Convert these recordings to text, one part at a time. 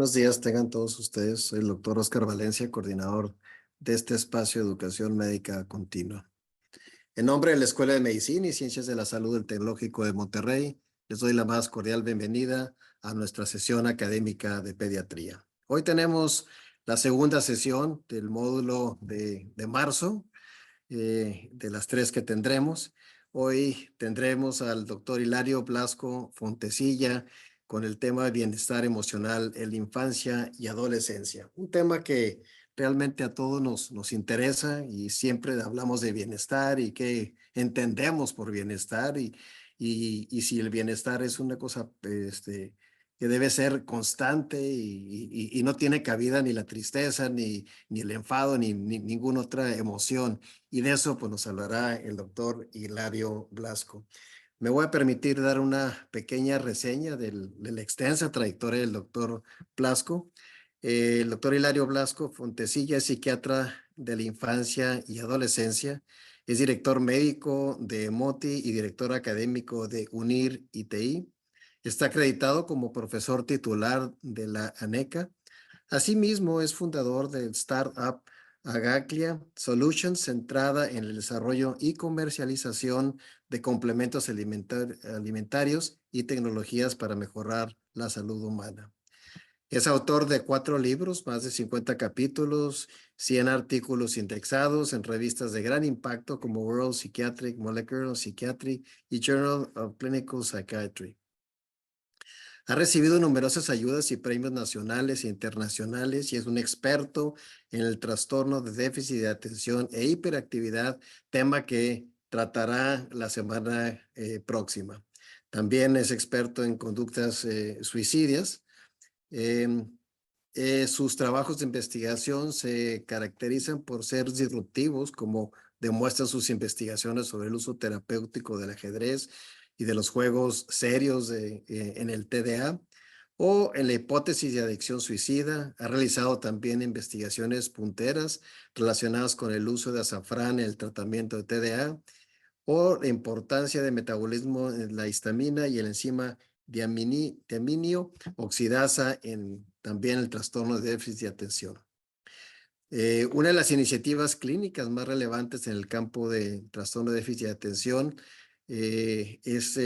Buenos días, tengan todos ustedes. Soy el doctor Oscar Valencia, coordinador de este espacio de educación médica continua. En nombre de la Escuela de Medicina y Ciencias de la Salud del Tecnológico de Monterrey, les doy la más cordial bienvenida a nuestra sesión académica de pediatría. Hoy tenemos la segunda sesión del módulo de marzo, de las tres que tendremos. Hoy tendremos al doctor Hilario Blasco Fontecilla con el tema de bienestar emocional en la infancia y adolescencia. Un tema que realmente a todos nos interesa y siempre hablamos de bienestar y qué entendemos por bienestar y si el bienestar es una cosa que debe ser constante y no tiene cabida ni la tristeza, ni el enfado, ni ninguna otra emoción. Y de eso pues nos hablará el doctor Hilario Blasco. Me voy a permitir dar una pequeña reseña de la extensa trayectoria del doctor Blasco. El doctor Hilario Blasco Fontecilla es psiquiatra de la infancia y adolescencia. Es director médico de MOTI y director académico de UNIR ITI. Está acreditado como profesor titular de la ANECA. Asimismo, es fundador del startup Agaclia Solutions, centrada en el desarrollo y comercialización de complementos alimentarios y tecnologías para mejorar la salud humana. Es autor de 4 libros, más de 50 capítulos, 100 artículos indexados en revistas de gran impacto como World Psychiatric, Molecular Psychiatry y Journal of Clinical Psychiatry. Ha recibido numerosas ayudas y premios nacionales e internacionales y es un experto en el trastorno de déficit de atención e hiperactividad, tema que tratará la semana próxima. También es experto en conductas suicidias. Sus trabajos de investigación se caracterizan por ser disruptivos, como demuestran sus investigaciones sobre el uso terapéutico del ajedrez y de los juegos serios en el TDA o en la hipótesis de adicción suicida. Ha realizado también investigaciones punteras relacionadas con el uso de azafrán en el tratamiento de TDA o la importancia de metabolismo en la histamina y el enzima diaminio oxidasa en también el trastorno de déficit de atención. Una de las iniciativas clínicas más relevantes en el campo de trastorno de déficit de atención es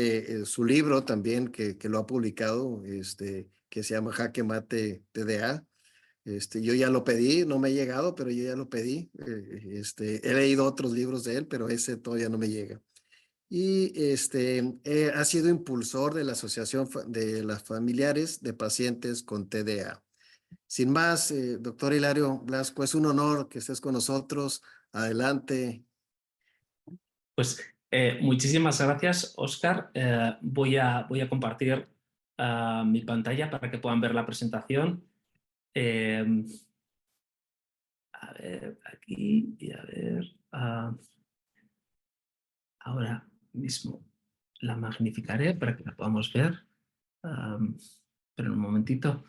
su libro también que lo ha publicado, que se llama Jaque Mate TDA. Yo ya lo pedí, no me ha llegado, pero yo ya lo pedí. He leído otros libros de él, pero ese todavía no me llega. Y ha sido impulsor de la Asociación de las Familiares de Pacientes con TDA. Sin más, doctor Hilario Blasco, es un honor que estés con nosotros. Adelante. Pues muchísimas gracias, Oscar. Voy a compartir mi pantalla para que puedan ver la presentación. A ver, aquí y a ver. Ahora mismo la magnificaré para que la podamos ver. Pero un momentito.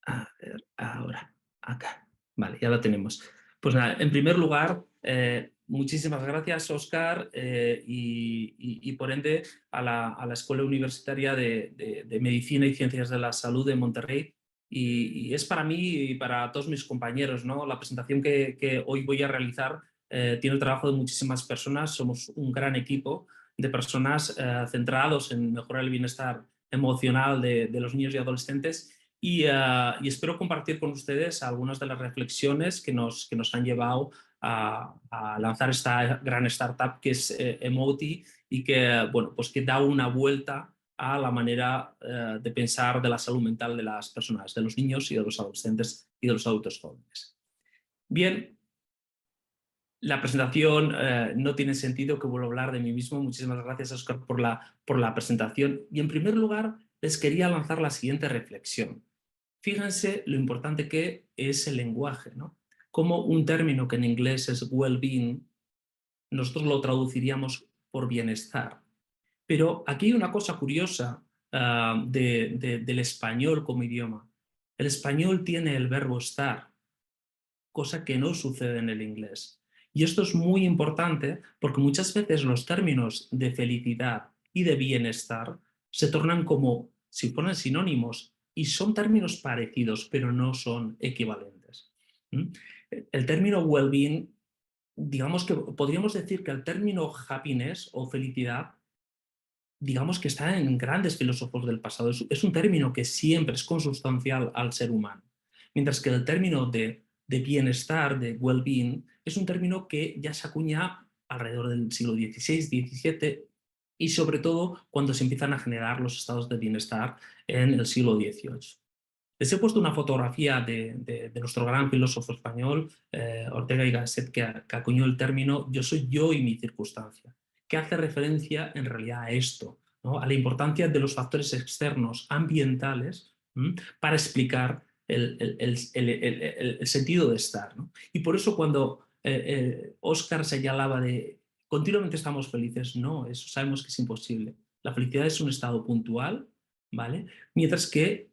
A ver, ahora, acá. Vale, ya lo tenemos. Pues nada, en primer lugar, muchísimas gracias, Óscar, y por ende a la Escuela Universitaria de Medicina y Ciencias de la Salud de Monterrey. Y es para mí y para todos mis compañeros, ¿no? La presentación que hoy voy a realizar tiene el trabajo de muchísimas personas. Somos un gran equipo de personas centrados en mejorar el bienestar emocional de los niños y adolescentes. Y espero compartir con ustedes algunas de las reflexiones que nos han llevado a lanzar esta gran startup que es Emoti y que, bueno, pues que da una vuelta a la manera de pensar de la salud mental de las personas, de los niños y de los adolescentes y de los adultos jóvenes. Bien, la presentación no tiene sentido que vuelva a hablar de mí mismo. Muchísimas gracias, Óscar, por la presentación. Y en primer lugar, les quería lanzar la siguiente reflexión. Fíjense lo importante que es el lenguaje, ¿no? Como un término que en inglés es well-being, nosotros lo traduciríamos por bienestar. Pero aquí hay una cosa curiosa del español como idioma. El español tiene el verbo estar, cosa que no sucede en el inglés. Y esto es muy importante porque muchas veces los términos de felicidad y de bienestar se tornan como si fueran sinónimos y son términos parecidos, pero no son equivalentes. ¿Mm? El término well-being, digamos que podríamos decir que el término happiness o felicidad, digamos que está en grandes filósofos del pasado. Es un término que siempre es consustancial al ser humano. Mientras que el término de bienestar, de well-being, es un término que ya se acuña alrededor del siglo XVI, XVII y sobre todo cuando se empiezan a generar los estados de bienestar en el siglo XVIII. Les he puesto una fotografía de nuestro gran filósofo español, Ortega y Gasset, que acuñó el término "yo soy yo y mi circunstancia", que hace referencia en realidad a esto, ¿no? A la importancia de los factores externos ambientales para explicar el sentido de estar, ¿no? Y por eso cuando Oscar señalaba de continuamente estamos felices, no, eso sabemos que es imposible. La felicidad es un estado puntual, ¿vale? Mientras que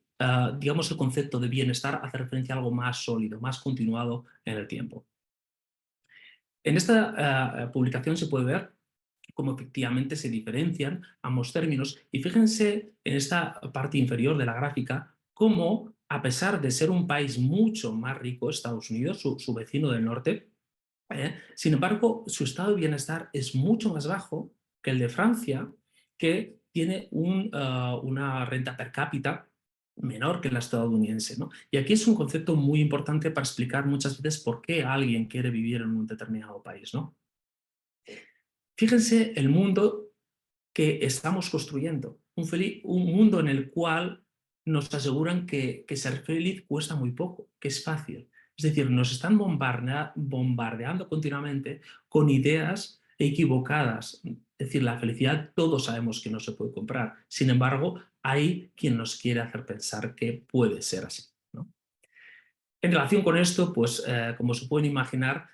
digamos, el concepto de bienestar hace referencia a algo más sólido, más continuado en el tiempo. En esta publicación se puede ver cómo efectivamente se diferencian ambos términos y fíjense en esta parte inferior de la gráfica cómo, a pesar de ser un país mucho más rico, Estados Unidos, su vecino del norte, sin embargo, su estado de bienestar es mucho más bajo que el de Francia, que tiene una renta per cápita menor que la estadounidense, ¿no? Y aquí es un concepto muy importante para explicar muchas veces por qué alguien quiere vivir en un determinado país, ¿no? Fíjense el mundo que estamos construyendo, un mundo en el cual nos aseguran que ser feliz cuesta muy poco, que es fácil. Es decir, nos están bombardeando continuamente con ideas equivocadas. Es decir, la felicidad todos sabemos que no se puede comprar. Sin embargo, hay quien nos quiere hacer pensar que puede ser así, ¿no? En relación con esto, pues como se pueden imaginar,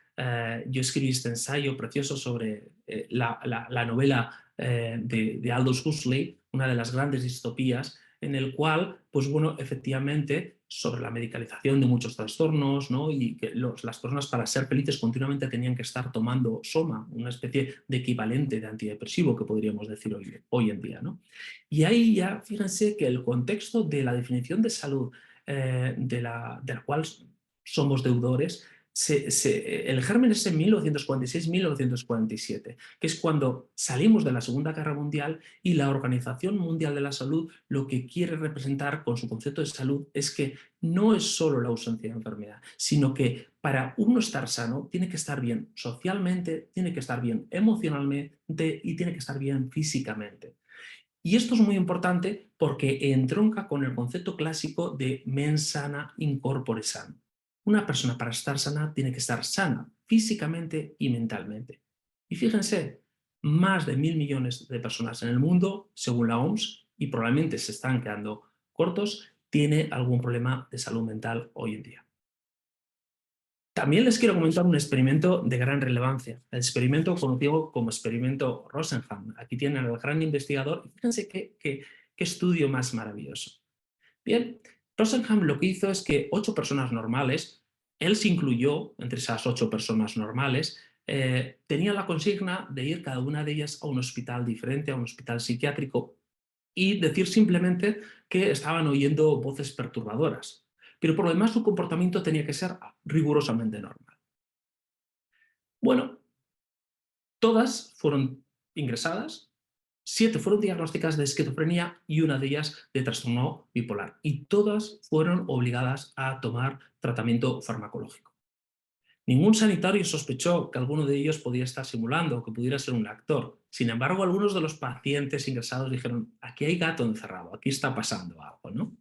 yo escribí este ensayo precioso sobre la novela de Aldous Huxley, una de las grandes distopías, en el cual, pues bueno, efectivamente, sobre la medicalización de muchos trastornos, ¿no? Y que las personas para ser felices continuamente tenían que estar tomando soma, una especie de equivalente de antidepresivo que podríamos decir hoy en día, ¿no? Y ahí ya, fíjense que el contexto de la definición de salud de la cual somos deudores, el germen es en 1946-1947, que es cuando salimos de la Segunda Guerra Mundial y la Organización Mundial de la Salud lo que quiere representar con su concepto de salud es que no es solo la ausencia de enfermedad, sino que para uno estar sano tiene que estar bien socialmente, tiene que estar bien emocionalmente y tiene que estar bien físicamente. Y esto es muy importante porque entronca con el concepto clásico de mens sana in corpore sano. Una persona para estar sana tiene que estar sana físicamente y mentalmente. Y fíjense, más de 1.000 millones de personas en el mundo, según la OMS, y probablemente se están quedando cortos, tiene algún problema de salud mental hoy en día. También les quiero comentar un experimento de gran relevancia, el experimento conocido como experimento Rosenham. Aquí tienen al gran investigador y fíjense qué estudio más maravilloso. Bien, Rosenham lo que hizo es que 8 personas normales, él se incluyó entre esas 8 personas normales, tenían la consigna de ir cada una de ellas a un hospital diferente, a un hospital psiquiátrico, y decir simplemente que estaban oyendo voces perturbadoras. Pero por lo demás su comportamiento tenía que ser rigurosamente normal. Bueno, todas fueron ingresadas, 7 fueron diagnósticas de esquizofrenia y una de ellas de trastorno bipolar. Y todas fueron obligadas a tomar tratamiento farmacológico. Ningún sanitario sospechó que alguno de ellos podía estar simulando o que pudiera ser un actor. Sin embargo, algunos de los pacientes ingresados dijeron, aquí hay gato encerrado, aquí está pasando algo, ¿no?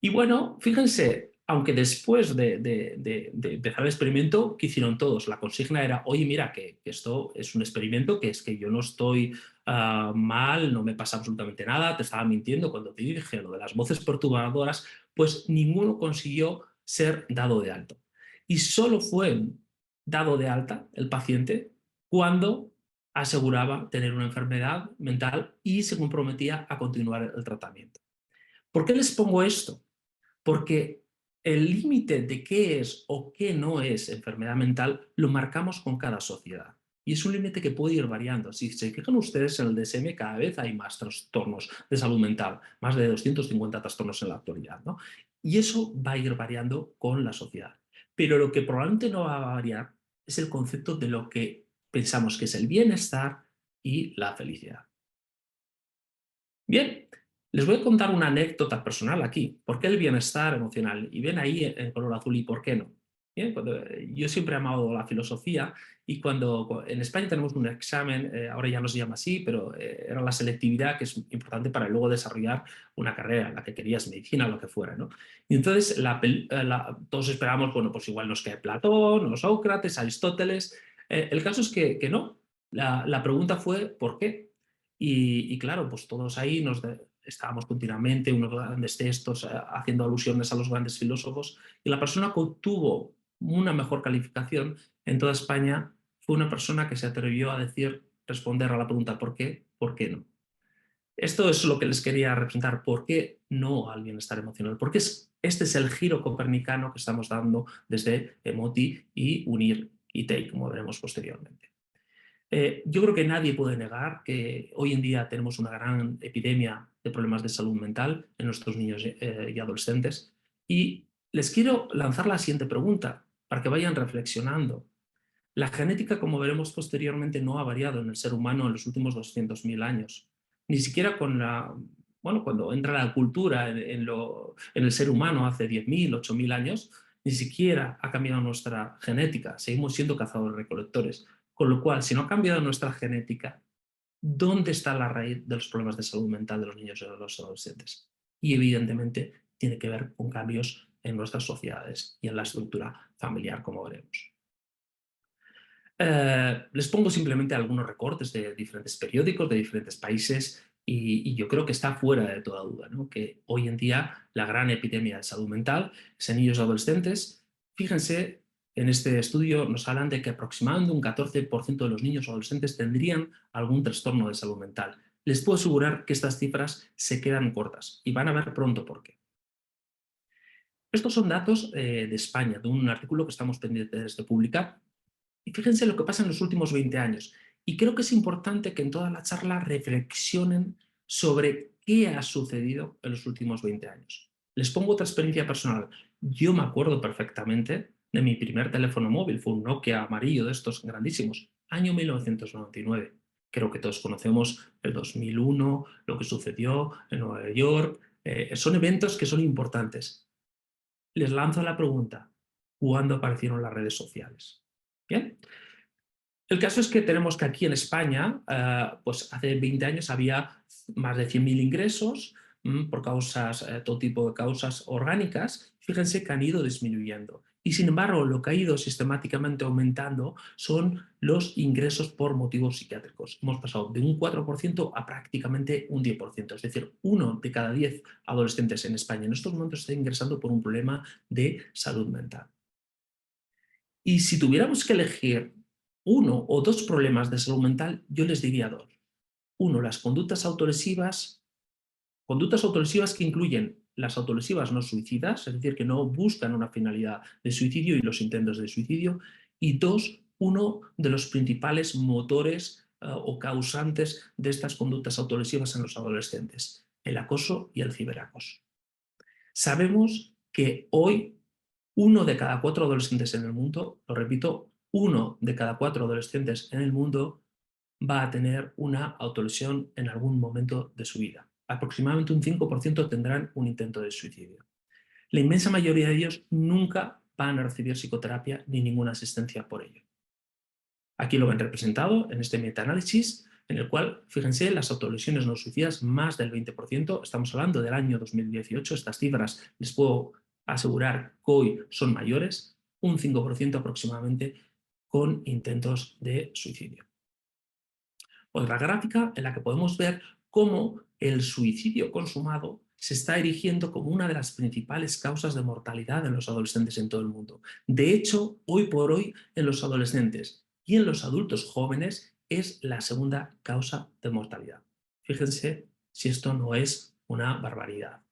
Y bueno, fíjense, aunque después de empezar el experimento, ¿qué hicieron todos? La consigna era, oye, mira, que esto es un experimento, que es que yo no estoy mal, no me pasa absolutamente nada, te estaba mintiendo cuando te dije lo de las voces perturbadoras, pues ninguno consiguió ser dado de alta. Y solo fue dado de alta el paciente cuando aseguraba tener una enfermedad mental y se comprometía a continuar el tratamiento. ¿Por qué les pongo esto? Porque el límite de qué es o qué no es enfermedad mental lo marcamos con cada sociedad. Y es un límite que puede ir variando. Si se fijan ustedes en el DSM, cada vez hay más trastornos de salud mental, más de 250 trastornos en la actualidad, ¿no? Y eso va a ir variando con la sociedad. Pero lo que probablemente no va a variar es el concepto de lo que pensamos que es el bienestar y la felicidad. Bien, les voy a contar una anécdota personal aquí. ¿Por qué el bienestar emocional? Y ven ahí en color azul y por qué no. Bien, yo siempre he amado la filosofía y cuando en España tenemos un examen, ahora ya no se llama así, pero era la selectividad, que es importante para luego desarrollar una carrera, la que querías, medicina, lo que fuera, ¿no? Y entonces todos esperábamos, bueno, pues igual nos cae Platón, o Sócrates, Aristóteles. El caso es que no. La pregunta fue ¿por qué? Y claro, pues todos ahí estábamos continuamente, unos grandes textos, haciendo alusiones a los grandes filósofos, y la persona que obtuvo una mejor calificación en toda España fue una persona que se atrevió a responder a la pregunta ¿por qué no? Esto es lo que les quería representar, ¿por qué no al bienestar emocional? Porque este es el giro copernicano que estamos dando desde Emoti y Unir y Take, como veremos posteriormente. Yo creo que nadie puede negar que hoy en día tenemos una gran epidemia de problemas de salud mental en nuestros niños y adolescentes. Y les quiero lanzar la siguiente pregunta para que vayan reflexionando. La genética, como veremos posteriormente, no ha variado en el ser humano en los últimos 200.000 años. Ni siquiera bueno, cuando entra la cultura en el ser humano hace 10.000, 8.000 años, ni siquiera ha cambiado nuestra genética. Seguimos siendo cazadores-recolectores. Con lo cual, si no ha cambiado nuestra genética, ¿dónde está la raíz de los problemas de salud mental de los niños y de los adolescentes? Y evidentemente tiene que ver con cambios en nuestras sociedades y en la estructura familiar, como veremos. Les pongo simplemente algunos recortes de diferentes periódicos, de diferentes países, y yo creo que está fuera de toda duda, ¿no? Que hoy en día la gran epidemia de salud mental es en niños y adolescentes. Fíjense, en este estudio nos hablan de que aproximadamente un 14% de los niños o adolescentes tendrían algún trastorno de salud mental. Les puedo asegurar que estas cifras se quedan cortas y van a ver pronto por qué. Estos son datos de España, de un artículo que estamos pendientes de publicar. Y fíjense lo que pasa en los últimos 20 años. Y creo que es importante que en toda la charla reflexionen sobre qué ha sucedido en los últimos 20 años. Les pongo otra experiencia personal. Yo me acuerdo perfectamente de mi primer teléfono móvil, fue un Nokia amarillo de estos grandísimos, año 1999. Creo que todos conocemos el 2001, lo que sucedió en Nueva York. Son eventos que son importantes. Les lanzo la pregunta, ¿cuándo aparecieron las redes sociales? Bien. El caso es que tenemos que aquí en España, pues hace 20 años había más de 100.000 ingresos por causas, todo tipo de causas orgánicas. Fíjense que han ido disminuyendo. Y sin embargo, lo que ha ido sistemáticamente aumentando son los ingresos por motivos psiquiátricos. Hemos pasado de un 4% a prácticamente un 10%. Es decir, 1 de cada 10 adolescentes en España en estos momentos está ingresando por un problema de salud mental. Y si tuviéramos que elegir uno o dos problemas de salud mental, yo les diría dos. Uno, las conductas autolesivas que incluyen las autolesivas no suicidas, es decir, que no buscan una finalidad de suicidio y los intentos de suicidio. Y dos, uno de los principales motores o causantes de estas conductas autolesivas en los adolescentes, el acoso y el ciberacoso. Sabemos que hoy 1 de cada 4 adolescentes en el mundo, lo repito, 1 de cada 4 adolescentes en el mundo va a tener una autolesión en algún momento de su vida. Aproximadamente un 5% tendrán un intento de suicidio. La inmensa mayoría de ellos nunca van a recibir psicoterapia ni ninguna asistencia por ello. Aquí lo ven representado en este metaanálisis, en el cual, fíjense, las autolesiones no suicidas, más del 20%, estamos hablando del año 2018, estas cifras les puedo asegurar que hoy son mayores, un 5% aproximadamente con intentos de suicidio. Otra gráfica en la que podemos ver cómo el suicidio consumado se está erigiendo como una de las principales causas de mortalidad en los adolescentes en todo el mundo. De hecho, hoy por hoy, en los adolescentes y en los adultos jóvenes es la segunda causa de mortalidad. Fíjense si esto no es una barbaridad.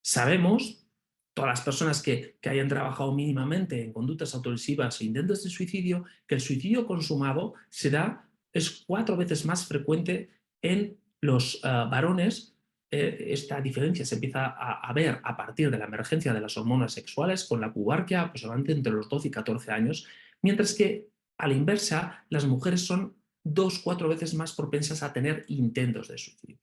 Sabemos todas las personas que hayan trabajado mínimamente en conductas autolesivas e intentos de suicidio, que el suicidio consumado es 4 veces más frecuente en los varones. Esta diferencia se empieza a ver a partir de la emergencia de las hormonas sexuales con la pubarquia aproximadamente entre los 12 y 14 años, mientras que a la inversa las mujeres son 2-4 veces más propensas a tener intentos de suicidio.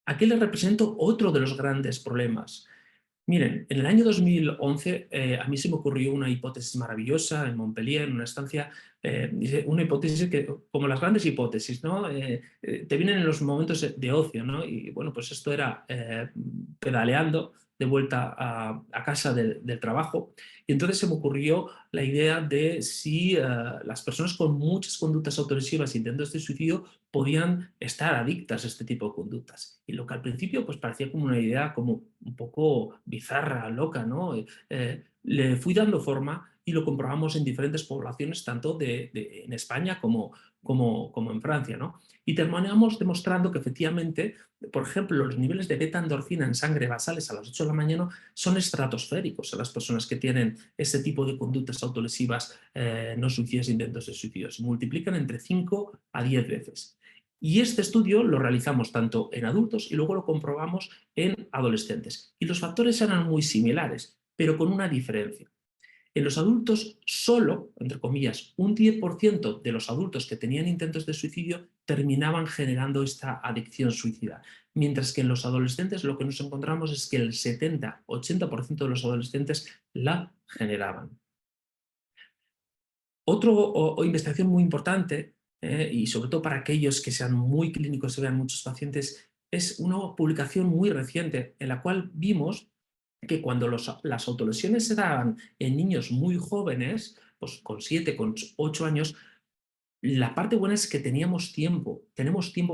Aquí les represento otro de los grandes problemas. Miren, en el año 2011 a mí se me ocurrió una hipótesis maravillosa en Montpellier, en una estancia, una hipótesis que, como las grandes hipótesis, ¿no? Te vienen en los momentos de ocio, ¿no? Y bueno, pues esto era pedaleando de vuelta a casa del trabajo, y entonces se me ocurrió la idea de si las personas con muchas conductas autolesivas e intentos de suicidio podían estar adictas a este tipo de conductas. Y lo que al principio pues parecía como una idea como un poco bizarra, loca, ¿no? Le fui dando forma y lo comprobamos en diferentes poblaciones, tanto en España como en Francia, ¿no? Y terminamos demostrando que efectivamente, por ejemplo, los niveles de beta-endorfina en sangre basales a las 8 de la mañana son estratosféricos en las personas que tienen ese tipo de conductas autolesivas no suicidas e intentos de suicidio. Se multiplican entre 5 a 10 veces. Y este estudio lo realizamos tanto en adultos y luego lo comprobamos en adolescentes. Y los factores eran muy similares, pero con una diferencia. En los adultos, solo, entre comillas, un 10% de los adultos que tenían intentos de suicidio terminaban generando esta adicción suicida. Mientras que en los adolescentes lo que nos encontramos es que el 70-80% de los adolescentes la generaban. Otra investigación muy importante, y sobre todo para aquellos que sean muy clínicos y vean muchos pacientes, es una publicación muy reciente en la cual vimos que cuando las autolesiones se daban en niños muy jóvenes, pues con 7, con 8 años, la parte buena es que tenemos tiempo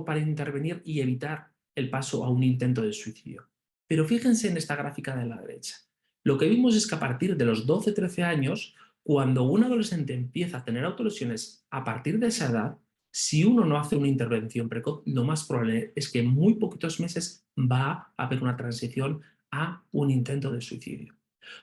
para intervenir y evitar el paso a un intento de suicidio. Pero fíjense en esta gráfica de la derecha. Lo que vimos es que a partir de los 12-13 años, cuando un adolescente empieza a tener autolesiones a partir de esa edad, si uno no hace una intervención precoz, lo más probable es que en muy poquitos meses va a haber una transición a un intento de suicidio.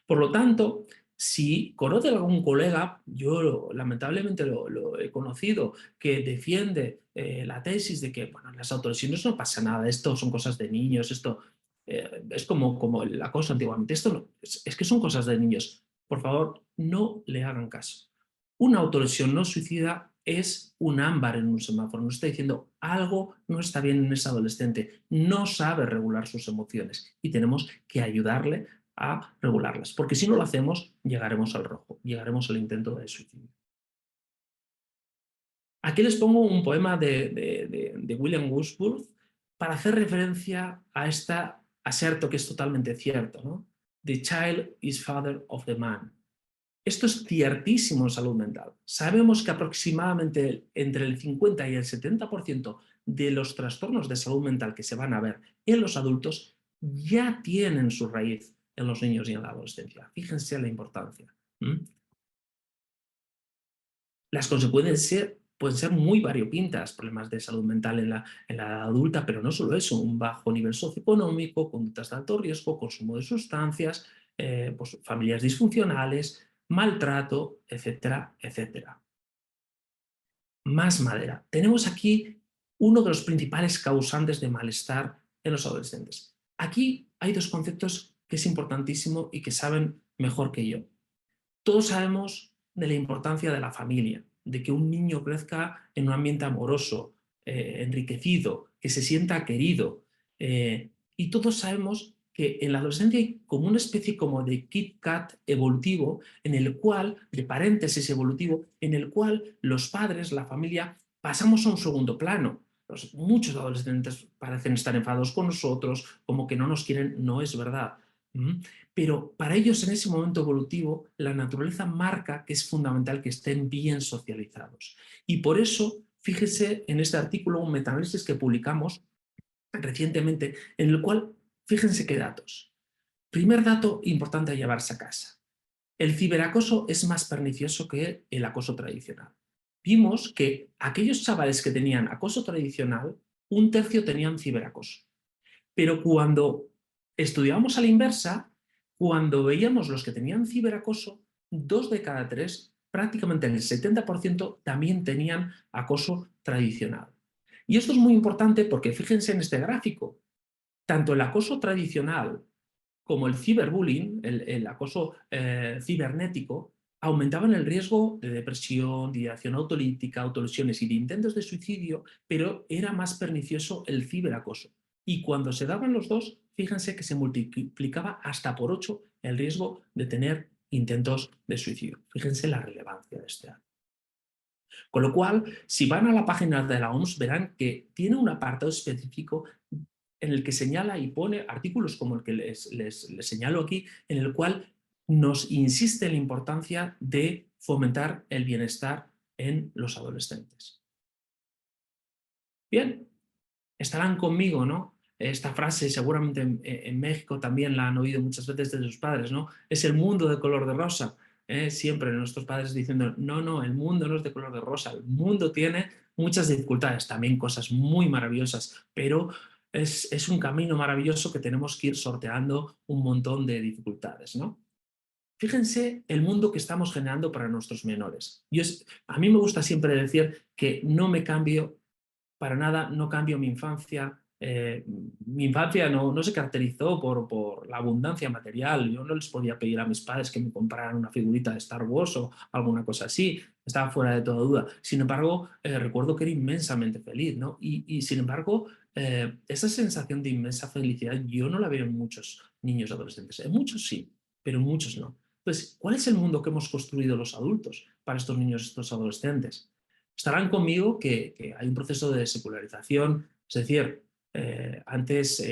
Por lo tanto, si conoce algún colega, yo lamentablemente lo he conocido, que defiende la tesis de que bueno, las autolesiones no pasa nada, esto son cosas de niños, esto es como la cosa antiguamente, esto no, es que son cosas de niños. Por favor, no le hagan caso. Una autolesión no suicida es un ámbar en un semáforo, nos está diciendo algo no está bien en ese adolescente, no sabe regular sus emociones y tenemos que ayudarle a regularlas, porque si no lo hacemos, llegaremos al rojo, llegaremos al intento de suicidio. Aquí les pongo un poema de William Wordsworth para hacer referencia a esta aserto que es totalmente cierto, ¿no? The child is father of the man. Esto es ciertísimo en salud mental. Sabemos que aproximadamente entre el 50 y el 70% de los trastornos de salud mental que se van a ver en los adultos ya tienen su raíz en los niños y en la adolescencia. Fíjense la importancia. Las consecuencias pueden ser muy variopintas, problemas de salud mental en la edad adulta, pero no solo eso, un bajo nivel socioeconómico, conductas de alto riesgo, consumo de sustancias, pues, familias disfuncionales, maltrato, etcétera, etcétera. Más madera. Tenemos aquí uno de los principales causantes de malestar en los adolescentes. Aquí hay dos conceptos que es importantísimo y que saben mejor que yo. Todos sabemos de la importancia de la familia, de que un niño crezca en un ambiente amoroso, enriquecido, que se sienta querido. Y todos sabemos que en la adolescencia hay como una especie como de Kit Kat evolutivo, en el cual, de paréntesis evolutivo, en el cual los padres, la familia, pasamos a un segundo plano. Muchos adolescentes parecen estar enfadados con nosotros, como que no nos quieren, no es verdad. Pero para ellos en ese momento evolutivo la naturaleza marca que es fundamental que estén bien socializados. Y por eso, fíjese en este artículo, un metaanálisis que publicamos recientemente, en el cual, fíjense qué datos. Primer dato importante a llevarse a casa. El ciberacoso es más pernicioso que el acoso tradicional. Vimos que aquellos chavales que tenían acoso tradicional, un tercio tenían ciberacoso. Pero cuando estudiábamos a la inversa, cuando veíamos los que tenían ciberacoso, 2 de cada 3, prácticamente el 70%, también tenían acoso tradicional. Y esto es muy importante porque fíjense en este gráfico, tanto el acoso tradicional como el ciberbullying, el acoso cibernético, aumentaban el riesgo de depresión, de ideación autolítica, autolesiones y de intentos de suicidio, pero era más pernicioso el ciberacoso. Y cuando se daban los dos, fíjense que se multiplicaba hasta por 8 el riesgo de tener intentos de suicidio. Fíjense la relevancia de este acto. Con lo cual, si van a la página de la OMS, verán que tiene un apartado específico en el que señala y pone artículos como el que les señalo aquí, en el cual nos insiste en la importancia de fomentar el bienestar en los adolescentes. Bien, estarán conmigo, ¿no? Esta frase seguramente en México también la han oído muchas veces de sus padres, ¿no? Es el mundo de color de rosa. Siempre nuestros padres diciendo, no, no, el mundo no es de color de rosa, el mundo tiene muchas dificultades, también cosas muy maravillosas, pero es un camino maravilloso que tenemos que ir sorteando un montón de dificultades, ¿no? Fíjense el mundo que estamos generando para nuestros menores. A mí me gusta siempre decir que no me cambio para nada, no cambio mi infancia. Mi infancia no se caracterizó por la abundancia material. Yo no les podía pedir a mis padres que me compraran una figurita de Star Wars o alguna cosa así. Estaba fuera de toda duda. Sin embargo, recuerdo que era inmensamente feliz, ¿no? Y sin embargo, esa sensación de inmensa felicidad yo no la veo en muchos niños y adolescentes. En muchos sí, pero en muchos no. Entonces, ¿cuál es el mundo que hemos construido los adultos para estos niños y estos adolescentes? Estarán conmigo que hay un proceso de secularización, es decir, antes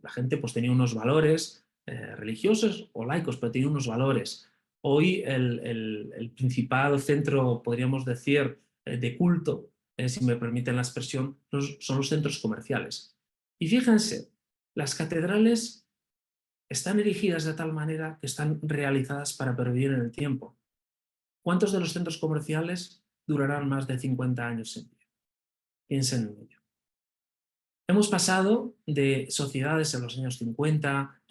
la gente pues, tenía unos valores religiosos o laicos, pero tenía unos valores. Hoy el principal centro, podríamos decir, de culto, si me permiten la expresión, son los centros comerciales. Y fíjense, las catedrales están erigidas de tal manera que están realizadas para pervivir en el tiempo. ¿Cuántos de los centros comerciales durarán más de 50 años en pie? Piensen en ello. Hemos pasado de sociedades en los años 50,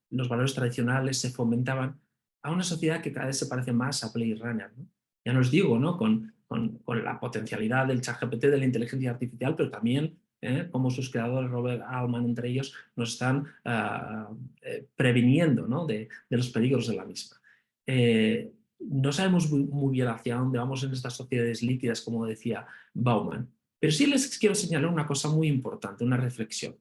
los valores tradicionales se fomentaban, a una sociedad que cada vez se parece más a Blade Runner, ¿no? Ya no os digo, ¿no? Con la potencialidad del ChatGPT, de la inteligencia artificial, pero también como sus creadores, Robert Altman, entre ellos, nos están previniendo, ¿no? de los peligros de la misma. No sabemos muy bien hacia dónde vamos en estas sociedades líquidas, como decía Bauman, pero sí les quiero señalar una cosa muy importante, una reflexión.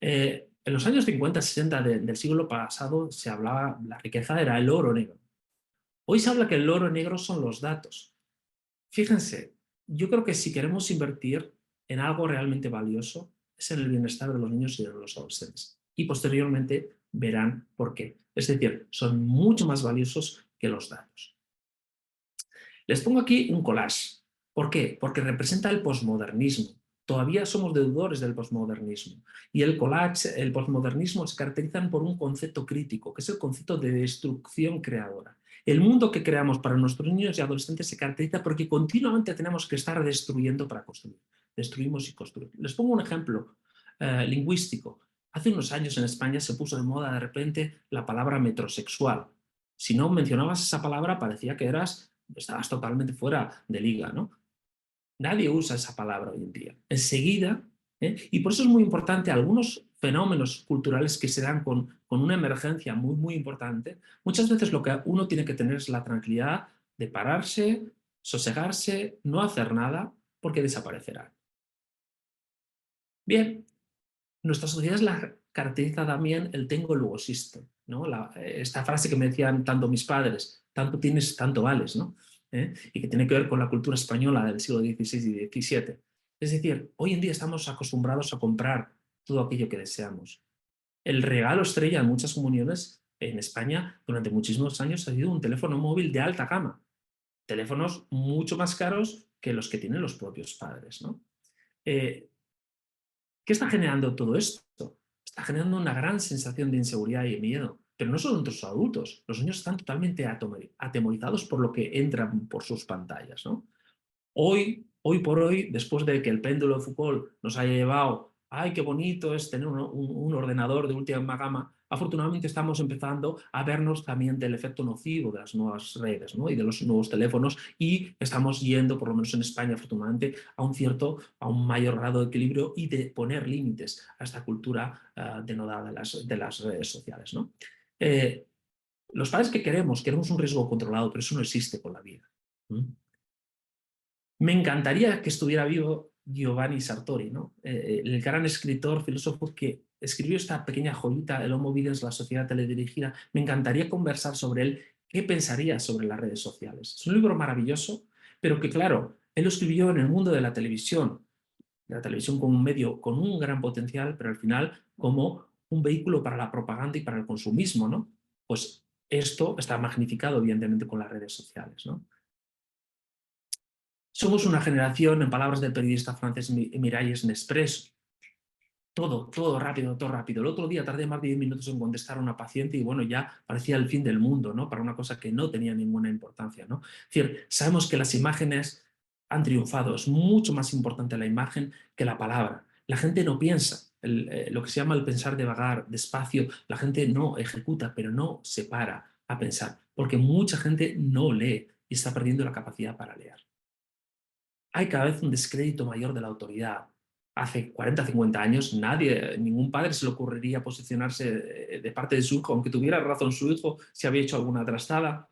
En los años 50-60 del siglo pasado se hablaba, la riqueza era el oro negro. Hoy se habla que el oro negro son los datos. Fíjense, yo creo que si queremos invertir en algo realmente valioso, es en el bienestar de los niños y de los adolescentes. Y posteriormente verán por qué. Es decir, son mucho más valiosos que los datos. Les pongo aquí un collage. ¿Por qué? Porque representa el posmodernismo. Todavía somos deudores del posmodernismo. Y el collage, el posmodernismo se caracterizan por un concepto crítico, que es el concepto de destrucción creadora. El mundo que creamos para nuestros niños y adolescentes se caracteriza porque continuamente tenemos que estar destruyendo para construir. Destruimos y construimos. Les pongo un ejemplo lingüístico. Hace unos años en España se puso de moda de repente la palabra metrosexual. Si no mencionabas esa palabra parecía que estabas totalmente fuera de liga, ¿no? Nadie usa esa palabra hoy en día. Enseguida, y por eso es muy importante algunos fenómenos culturales que se dan con una emergencia muy, muy importante. Muchas veces lo que uno tiene que tener es la tranquilidad de pararse, sosegarse, no hacer nada, porque desaparecerá. Bien, nuestra sociedad la caracteriza también el tengo luego existo, ¿no? Esta frase que me decían tanto mis padres, tanto tienes, tanto vales, ¿no? Y que tiene que ver con la cultura española del siglo XVI y XVII. Es decir, hoy en día estamos acostumbrados a comprar todo aquello que deseamos. El regalo estrella en muchas comuniones en España durante muchísimos años ha sido un teléfono móvil de alta gama, teléfonos mucho más caros que los que tienen los propios padres, ¿no? Eh, ¿Qué está generando todo esto? Está generando una gran sensación de inseguridad y de miedo, pero no solo entre los adultos. Los niños están totalmente atemorizados por lo que entran por sus pantallas, ¿no? Hoy por hoy, después de que el péndulo de Foucault nos haya llevado ay, qué bonito es tener un ordenador de última gama, afortunadamente estamos empezando a vernos también del efecto nocivo de las nuevas redes, ¿no? Y de los nuevos teléfonos, y estamos yendo, por lo menos en España, afortunadamente, a un mayor grado de equilibrio y de poner límites a esta cultura denodada de las redes sociales, ¿no? Los padres que queremos un riesgo controlado, pero eso no existe con la vida. ¿Mm? Me encantaría que estuviera vivo Giovanni Sartori, ¿no? El gran escritor, filósofo que escribió esta pequeña joyita, El Homo Videns, la sociedad teledirigida. Me encantaría conversar sobre él, qué pensaría sobre las redes sociales. Es un libro maravilloso, pero que claro, él lo escribió en el mundo de la televisión como un medio con un gran potencial, pero al final como un vehículo para la propaganda y para el consumismo, ¿no? Pues esto está magnificado, evidentemente, con las redes sociales, ¿no? Somos una generación, en palabras del periodista francés Miralles Nespresso, todo rápido, todo rápido. El otro día tardé más de 10 minutos en contestar a una paciente y bueno, ya parecía el fin del mundo, ¿no? Para una cosa que no tenía ninguna importancia, ¿no? Es decir, sabemos que las imágenes han triunfado. Es mucho más importante la imagen que la palabra. La gente no piensa. Lo que se llama el pensar de vagar, despacio, la gente no ejecuta, pero no se para a pensar, porque mucha gente no lee y está perdiendo la capacidad para leer. Hay cada vez un descrédito mayor de la autoridad. Hace 40, 50 años ningún padre se le ocurriría posicionarse de parte de su hijo, aunque tuviera razón su hijo, si había hecho alguna trastada.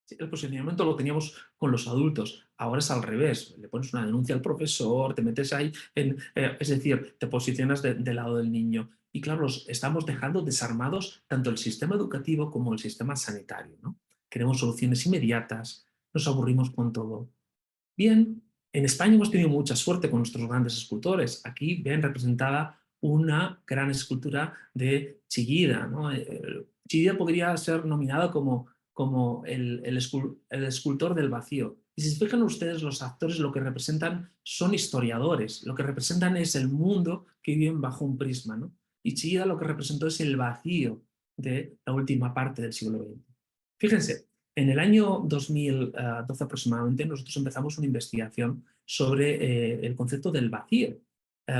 El posicionamiento lo teníamos con los adultos, ahora es al revés, le pones una denuncia al profesor, te metes ahí, es decir, te posicionas del lado del niño. Y claro, estamos dejando desarmados tanto el sistema educativo como el sistema sanitario, ¿no? Queremos soluciones inmediatas, nos aburrimos con todo. Bien, en España hemos tenido mucha suerte con nuestros grandes escultores. Aquí ven representada una gran escultura de Chillida, ¿no? Chillida podría ser nominado como el escultor del vacío. Y si se fijan ustedes, los actores lo que representan son historiadores, lo que representan es el mundo que viven bajo un prisma, ¿no? Y Chillida lo que representó es el vacío de la última parte del siglo XX. Fíjense, en el año 2012 aproximadamente nosotros empezamos una investigación sobre el concepto del vacío,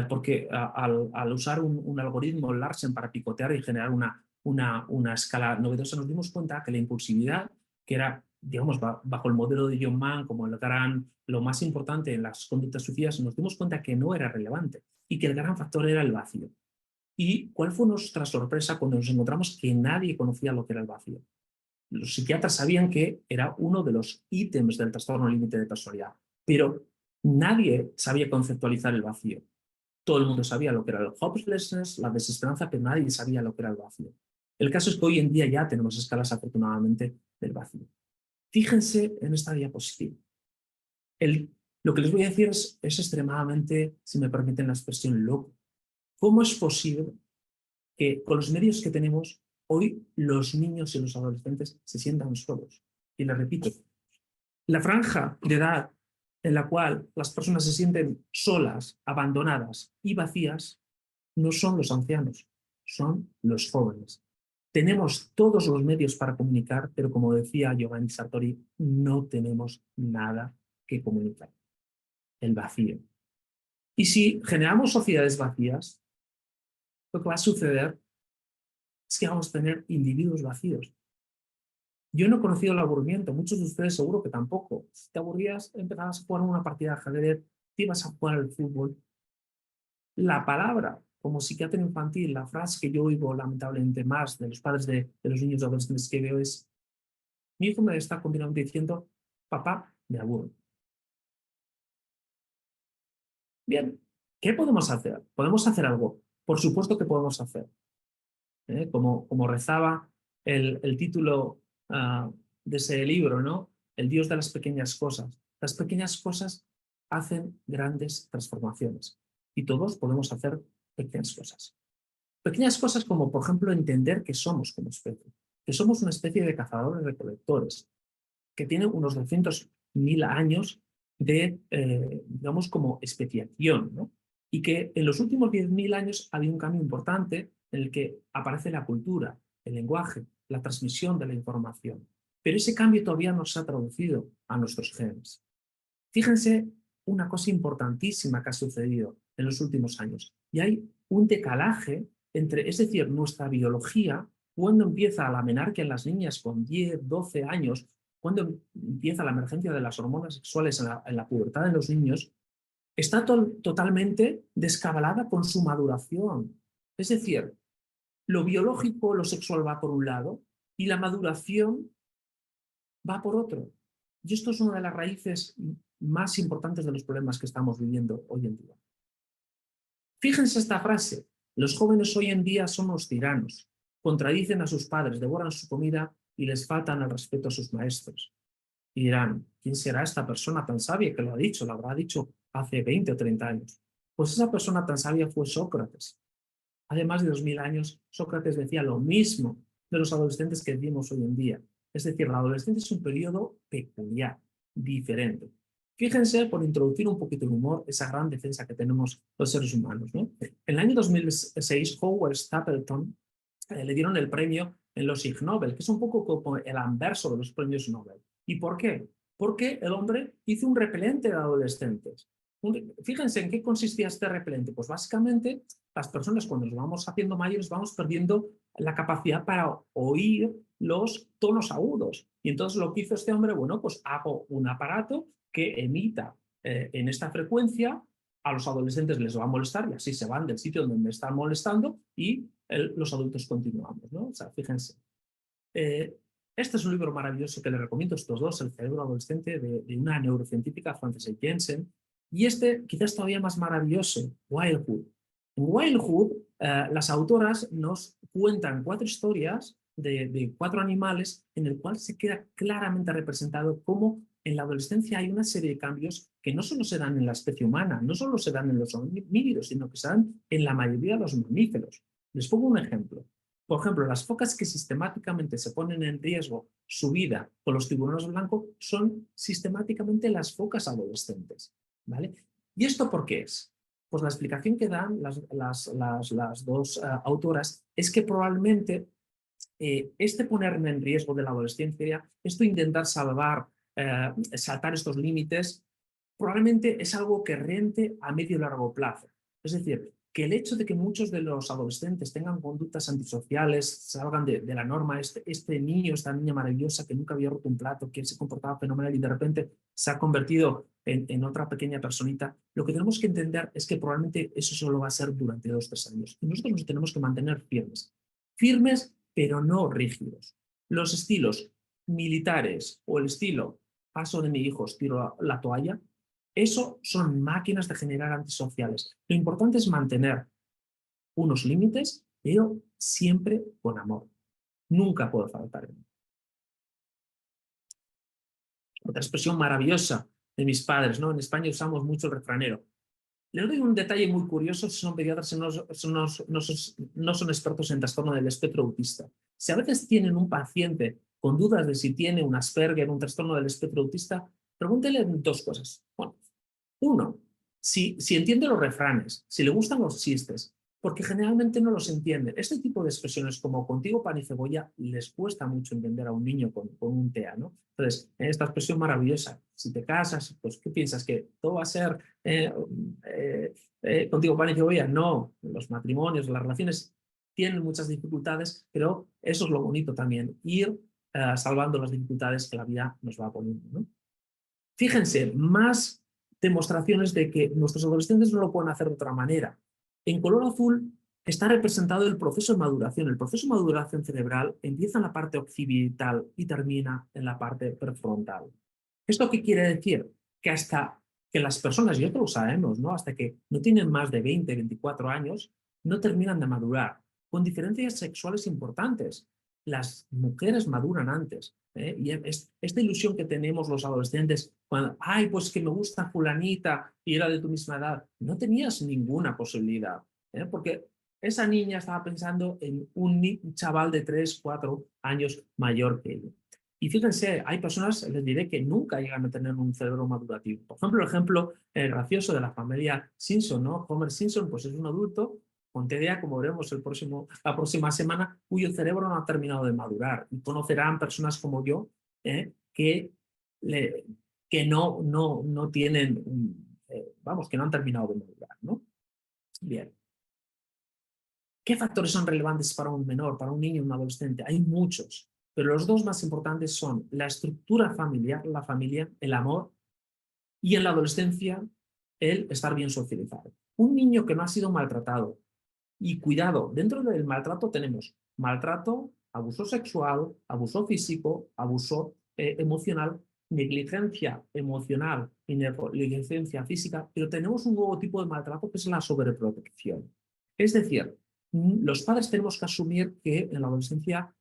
porque al usar un algoritmo Larsen para picotear y generar una escala novedosa, nos dimos cuenta que la impulsividad, que era, digamos, bajo el modelo de John Mann como lo más importante en las conductas suicidas, nos dimos cuenta que no era relevante y que el gran factor era el vacío. ¿Y cuál fue nuestra sorpresa cuando nos encontramos que nadie conocía lo que era el vacío? Los psiquiatras sabían que era uno de los ítems del trastorno límite de personalidad, pero nadie sabía conceptualizar el vacío. Todo el mundo sabía lo que era el hopelessness, la desesperanza, pero nadie sabía lo que era el vacío. El caso es que hoy en día ya tenemos escalas, afortunadamente, del vacío. Fíjense en esta diapositiva. Lo que les voy a decir es extremadamente, si me permiten la expresión, loco. ¿Cómo es posible que con los medios que tenemos, hoy los niños y los adolescentes se sientan solos? Y les repito, la franja de edad en la cual las personas se sienten solas, abandonadas y vacías, no son los ancianos, son los jóvenes. Tenemos todos los medios para comunicar, pero como decía Giovanni Sartori, no tenemos nada que comunicar. El vacío. Y si generamos sociedades vacías, lo que va a suceder es que vamos a tener individuos vacíos. Yo no he conocido el aburrimiento, muchos de ustedes seguro que tampoco. Si te aburrías, empezabas a jugar una partida de ajedrez, te ibas a jugar al fútbol. La palabra, como psiquiatra infantil, la frase que yo oigo lamentablemente más de los padres de los niños y adolescentes que veo es: mi hijo me está continuamente diciendo, papá, me aburro. Bien, ¿qué podemos hacer? ¿Podemos hacer algo? Por supuesto que podemos hacer. Como rezaba el título de ese libro, ¿no? El Dios de las pequeñas cosas. Las pequeñas cosas hacen grandes transformaciones y todos podemos hacer pequeñas cosas. Pequeñas cosas como, por ejemplo, entender que somos como especie, que somos una especie de cazadores-recolectores, que tiene unos 200.000 años de, digamos, como especiación, ¿no? Y que en los últimos 10.000 años ha habido un cambio importante en el que aparece la cultura, el lenguaje, la transmisión de la información. Pero ese cambio todavía no se ha traducido a nuestros genes. Fíjense una cosa importantísima que ha sucedido en los últimos años. Y hay un decalaje entre, es decir, nuestra biología, cuando empieza la menarquia en las niñas con 10, 12 años, cuando empieza la emergencia de las hormonas sexuales en la pubertad de los niños, está totalmente descabalada con su maduración. Es decir, lo biológico, lo sexual va por un lado y la maduración va por otro. Y esto es una de las raíces más importantes de los problemas que estamos viviendo hoy en día. Fíjense esta frase: los jóvenes hoy en día son los tiranos, contradicen a sus padres, devoran su comida y les faltan el respeto a sus maestros. Y dirán, ¿quién será esta persona tan sabia que lo ha dicho? Lo habrá dicho hace 20 o 30 años. Pues esa persona tan sabia fue Sócrates. Hace más de 2000 años, Sócrates decía lo mismo de los adolescentes que vivimos hoy en día. Es decir, la adolescencia es un periodo peculiar, diferente. Fíjense, por introducir un poquito el humor, esa gran defensa que tenemos los seres humanos, ¿no? En el año 2006, Howard Stapleton le dieron el premio en los Ig Nobel, que es un poco como el anverso de los premios Nobel. ¿Y por qué? Porque el hombre hizo un repelente de adolescentes. Fíjense en qué consistía este repelente. Pues básicamente las personas cuando nos vamos haciendo mayores vamos perdiendo la capacidad para oír los tonos agudos. Y entonces lo que hizo este hombre, bueno, pues hago un aparato que emita en esta frecuencia, a los adolescentes les va a molestar y así se van del sitio donde me están molestando y los adultos continuamos, ¿no? O sea, fíjense. Este es un libro maravilloso que les recomiendo a estos dos, El cerebro adolescente, de una neurocientífica, Frances A. Jensen, y este quizás todavía más maravilloso, Wildhood. En Wildhood, las autoras nos cuentan 4 historias de 4 animales en el cual se queda claramente representado cómo en la adolescencia hay una serie de cambios que no solo se dan en la especie humana, no solo se dan en los homínidos, sino que se dan en la mayoría de los mamíferos. Les pongo un ejemplo. Por ejemplo, las focas que sistemáticamente se ponen en riesgo su vida con los tiburones blancos son sistemáticamente las focas adolescentes, ¿vale? ¿Y esto por qué es? Pues la explicación que dan las dos autoras es que probablemente este ponerme en riesgo de la adolescencia, esto intentar saltar estos límites, probablemente es algo que rente a medio y largo plazo. Es decir, que el hecho de que muchos de los adolescentes tengan conductas antisociales, salgan de la norma, este niño, esta niña maravillosa que nunca había roto un plato, que se comportaba fenomenal y de repente se ha convertido en otra pequeña personita, lo que tenemos que entender es que probablemente eso solo va a ser durante 2 o 3 años. Y nosotros nos tenemos que mantener firmes. Firmes, pero no rígidos. Los estilos militares o el estilo paso de mi hijo, tiro la toalla, eso son máquinas de generar antisociales. Lo importante es mantener unos límites, pero siempre con amor. Nunca puede faltar. Otra expresión maravillosa de mis padres, ¿no? En España usamos mucho el refranero. Les doy un detalle muy curioso si son pediatras y no son expertos en trastorno del espectro autista. Si a veces tienen un paciente con dudas de si tiene un Asperger, un trastorno del espectro autista, pregúntele 2 cosas. Bueno, uno, si entiende los refranes, si le gustan los chistes, porque generalmente no los entienden. Este tipo de expresiones como contigo pan y cebolla les cuesta mucho entender a un niño con un TEA, ¿no? Entonces, esta expresión maravillosa, si te casas, pues ¿qué piensas? ¿Que todo va a ser contigo pan y cebolla? No, los matrimonios, las relaciones tienen muchas dificultades, pero eso es lo bonito también, ir salvando las dificultades que la vida nos va poniendo, ¿no? Fíjense, más demostraciones de que nuestros adolescentes no lo pueden hacer de otra manera. En color azul está representado el proceso de maduración. El proceso de maduración cerebral empieza en la parte occipital y termina en la parte prefrontal. ¿Esto qué quiere decir? Que hasta que las personas, y esto lo sabemos, ¿no? Hasta que no tienen más de 20, 24 años, no terminan de madurar, con diferencias sexuales importantes. Las mujeres maduran antes. Y esta ilusión que tenemos los adolescentes, cuando, ay, pues que me gusta fulanita y era de tu misma edad, no tenías ninguna posibilidad, porque esa niña estaba pensando en un chaval de 3, 4 años mayor que ella. Y fíjense, hay personas, les diré, que nunca llegan a tener un cerebro madurativo. Por ejemplo, el ejemplo gracioso de la familia Simpson, ¿no? Homer Simpson, pues es un adulto con TDA, como veremos la próxima semana, cuyo cerebro no ha terminado de madurar. Y conocerán personas como yo que, que no tienen, vamos, que no han terminado de madurar, ¿no? Bien. ¿Qué factores son relevantes para un menor, para un niño, un adolescente? Hay muchos, pero los dos más importantes son la estructura familiar, la familia, el amor, y en la adolescencia el estar bien socializado. Un niño que no ha sido maltratado, y cuidado, dentro del maltrato tenemos maltrato, abuso sexual, abuso físico, abuso emocional, negligencia emocional y negligencia física, pero tenemos un nuevo tipo de maltrato que es la sobreprotección. Es decir, los padres tenemos que asumir que en la adolescencia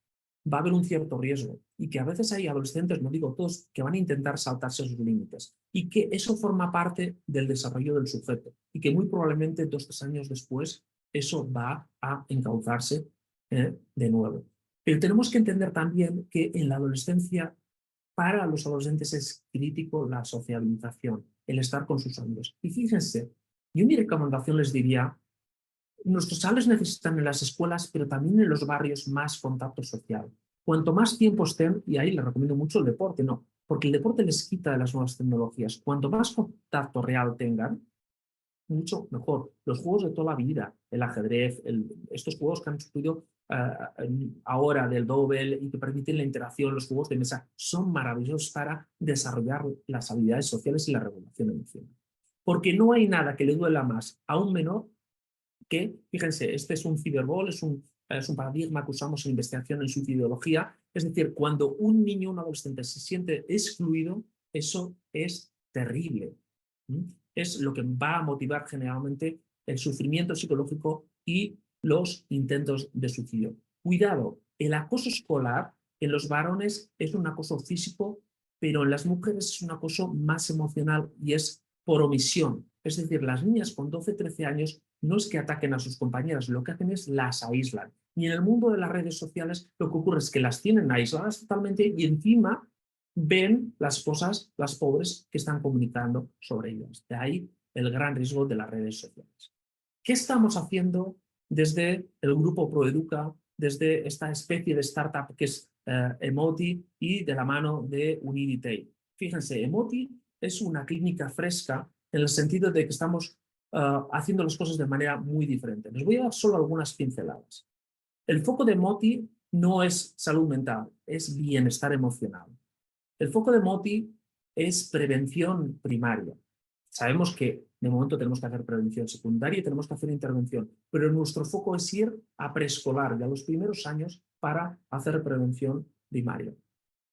va a haber un cierto riesgo y que a veces hay adolescentes, no digo todos, que van a intentar saltarse sus límites y que eso forma parte del desarrollo del sujeto y que muy probablemente 2 o 3 años después eso va a encauzarse de nuevo. Pero tenemos que entender también que en la adolescencia, para los adolescentes es crítico la sociabilización, el estar con sus amigos. Y fíjense, yo mi recomendación les diría, nuestros chavales necesitan en las escuelas, pero también en los barrios, más contacto social. Cuanto más tiempo estén, y ahí les recomiendo mucho el deporte, no, porque el deporte les quita de las nuevas tecnologías. Cuanto más contacto real tengan, mucho mejor. Los juegos de toda la vida, el ajedrez, estos juegos que han surgido ahora del Dobel y que permiten la interacción, los juegos de mesa, son maravillosos para desarrollar las habilidades sociales y la regulación emocional. Porque no hay nada que le duela más a un menor que, fíjense, este es un ciberball, es un paradigma que usamos en investigación en suicidología. Es decir, cuando un niño o un adolescente se siente excluido, eso es terrible. Es lo que va a motivar generalmente el sufrimiento psicológico y los intentos de suicidio. Cuidado, el acoso escolar en los varones es un acoso físico, pero en las mujeres es un acoso más emocional y es por omisión. Es decir, las niñas con 12, 13 años no es que ataquen a sus compañeras, lo que hacen es las aíslan. Y en el mundo de las redes sociales lo que ocurre es que las tienen aisladas totalmente y encima ven las cosas, las pobres, que están comunicando sobre ellas. De ahí el gran riesgo de las redes sociales. ¿Qué estamos haciendo desde el grupo Proeduca, desde esta especie de startup que es Emoti y de la mano de Uniditei? Fíjense, Emoti es una clínica fresca en el sentido de que estamos haciendo las cosas de manera muy diferente. Les voy a dar solo algunas pinceladas. El foco de Emoti no es salud mental, es bienestar emocional. El foco de Moti es prevención primaria. Sabemos que de momento tenemos que hacer prevención secundaria y tenemos que hacer intervención, pero nuestro foco es ir a preescolar y a los primeros años para hacer prevención primaria.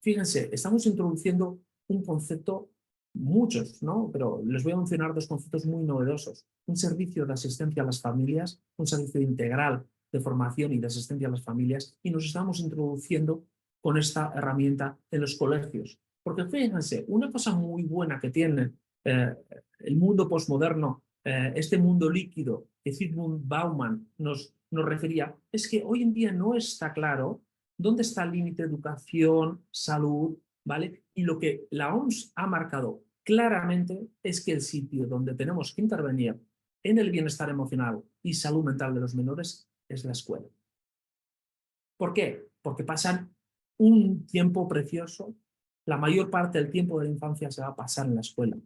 Fíjense, estamos introduciendo un concepto, muchos, ¿no? Pero les voy a mencionar 2 conceptos muy novedosos. Un servicio de asistencia a las familias, un servicio integral de formación y de asistencia a las familias, y nos estamos introduciendo con esta herramienta en los colegios. Porque fíjense, una cosa muy buena que tiene el mundo postmoderno, este mundo líquido que Zygmunt Bauman nos refería, es que hoy en día no está claro dónde está el límite de educación, salud, ¿vale? Y lo que la OMS ha marcado claramente es que el sitio donde tenemos que intervenir en el bienestar emocional y salud mental de los menores es la escuela. ¿Por qué? Porque pasan un tiempo precioso, la mayor parte del tiempo de la infancia se va a pasar en la escuela,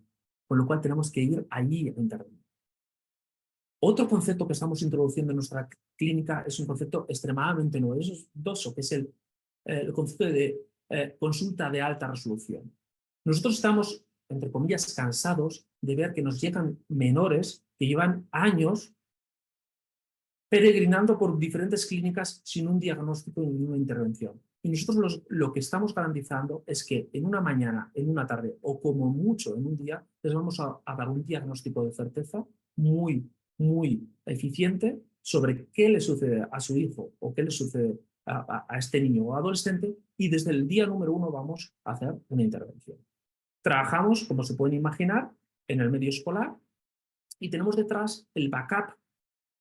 con lo cual tenemos que ir allí a intervenir. Otro concepto que estamos introduciendo en nuestra clínica es un concepto extremadamente novedoso, que es el concepto de consulta de alta resolución. Nosotros estamos, entre comillas, cansados de ver que nos llegan menores que llevan años peregrinando por diferentes clínicas sin un diagnóstico ni una intervención. Y nosotros lo que estamos garantizando es que en una mañana, en una tarde o como mucho en un día, les vamos a dar un diagnóstico de certeza muy, muy eficiente sobre qué le sucede a su hijo o qué le sucede a este niño o adolescente, y desde el día número 1 vamos a hacer una intervención. Trabajamos, como se pueden imaginar, en el medio escolar y tenemos detrás el backup